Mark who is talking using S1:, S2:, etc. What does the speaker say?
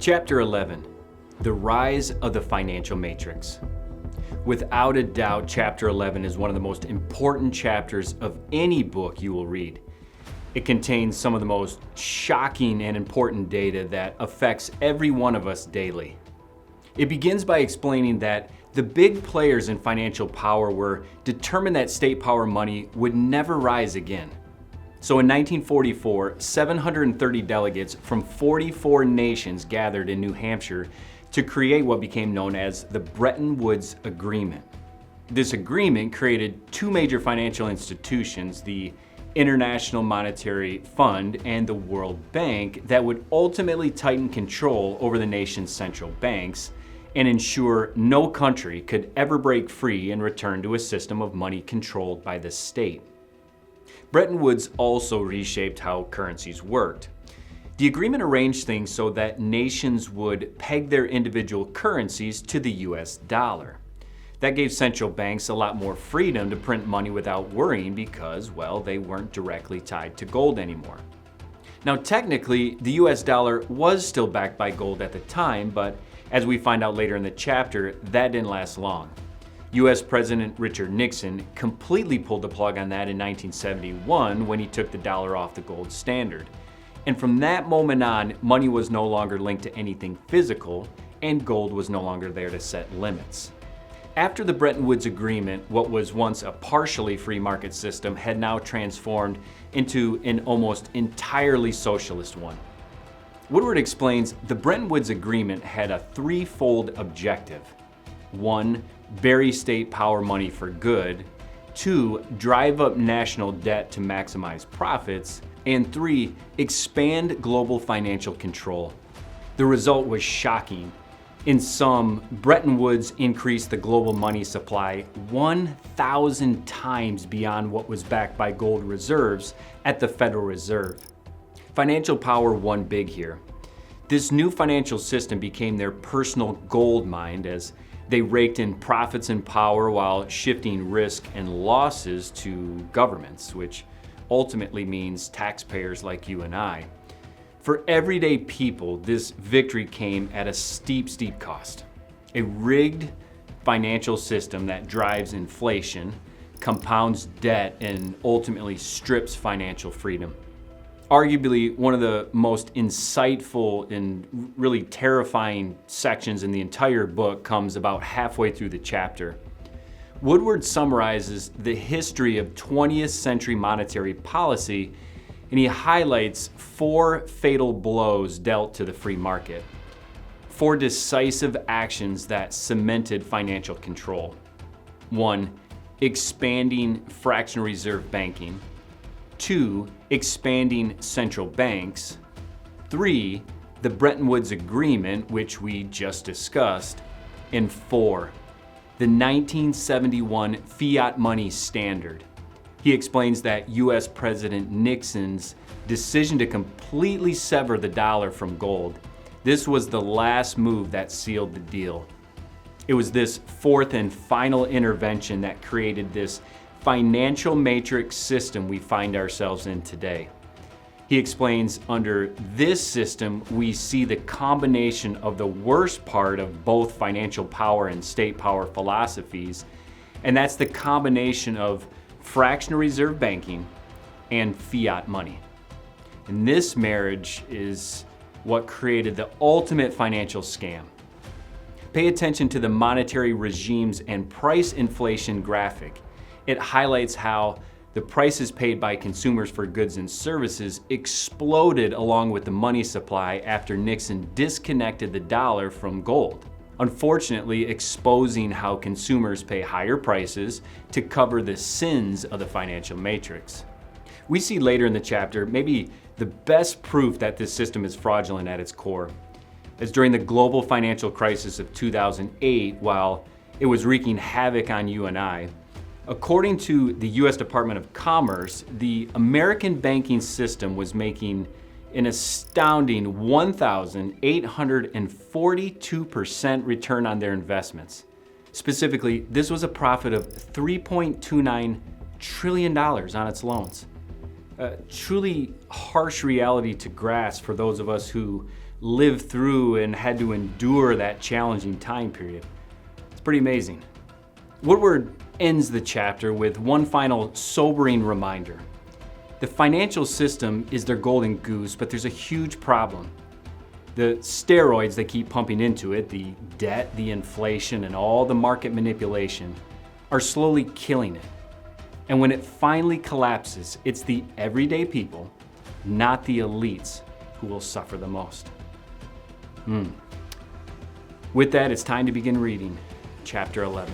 S1: Chapter 11, The Rise of the Financial Matrix. Without a doubt, Chapter 11 is one of the most important chapters of any book you will read. It contains some of the most shocking and important data that affects every one of us daily. It begins by explaining that the big players in financial power were determined that state power money would never rise again. So in 1944, 730 delegates from 44 nations gathered in New Hampshire to create what became known as the Bretton Woods Agreement. This agreement created two major financial institutions, the International Monetary Fund and the World Bank, that would ultimately tighten control over the nation's central banks and ensure no country could ever break free and return to a system of money controlled by the state. Bretton Woods also reshaped how currencies worked. The agreement arranged things so that nations would peg their individual currencies to the US dollar. That gave central banks a lot more freedom to print money without worrying because, well, they weren't directly tied to gold anymore. Now, technically, the US dollar was still backed by gold at the time, but as we find out later in the chapter, that didn't last long. US President Richard Nixon completely pulled the plug on that in 1971 when he took the dollar off the gold standard. And from that moment on, money was no longer linked to anything physical, and gold was no longer there to set limits. After the Bretton Woods Agreement, what was once a partially free market system had now transformed into an almost entirely socialist one. Woodward explains the Bretton Woods Agreement had a threefold objective. 1, bury state power money for good. 2, drive up national debt to maximize profits. And 3, expand global financial control. The result was shocking. In sum, Bretton Woods increased the global money supply 1,000 times beyond what was backed by gold reserves at the Federal Reserve. Financial power won big here. This new financial system became their personal gold mine as they raked in profits and power while shifting risk and losses to governments, which ultimately means taxpayers like you and I. For everyday people, this victory came at a steep cost. A rigged financial system that drives inflation, compounds debt, and ultimately strips financial freedom. Arguably, one of the most insightful and really terrifying sections in the entire book comes about halfway through the chapter. Woodward summarizes the history of 20th century monetary policy, and he highlights 4 fatal blows dealt to the free market. 4 decisive actions that cemented financial control. 1, expanding fractional reserve banking. 2, expanding central banks. 3, the Bretton Woods Agreement, which we just discussed. And 4, the 1971 fiat money standard. He explains that US President Nixon's decision to completely sever the dollar from gold. This was the last move that sealed the deal. It was this 4th and final intervention that created this financial matrix system we find ourselves in today. He explains under this system, we see the combination of the worst part of both financial power and state power philosophies, and that's the combination of fractional reserve banking and fiat money. And this marriage is what created the ultimate financial scam. Pay attention to the monetary regimes and price inflation graphic. It highlights how the prices paid by consumers for goods and services exploded along with the money supply after Nixon disconnected the dollar from gold, unfortunately exposing how consumers pay higher prices to cover the sins of the financial matrix. We see later in the chapter maybe the best proof that this system is fraudulent at its core, as during the global financial crisis of 2008, while it was wreaking havoc on you and I. According to the US Department of Commerce, the American banking system was making an astounding 1,842% return on their investments. Specifically, this was a profit of $3.29 trillion on its loans. A truly harsh reality to grasp for those of us who lived through and had to endure that challenging time period. It's pretty amazing. Woodward ends the chapter with one final sobering reminder. The financial system is their golden goose, but there's a huge problem. The steroids they keep pumping into it, the debt, the inflation, and all the market manipulation, are slowly killing it. And when it finally collapses, it's the everyday people, not the elites, who will suffer the most. With that, it's time to begin reading chapter 11.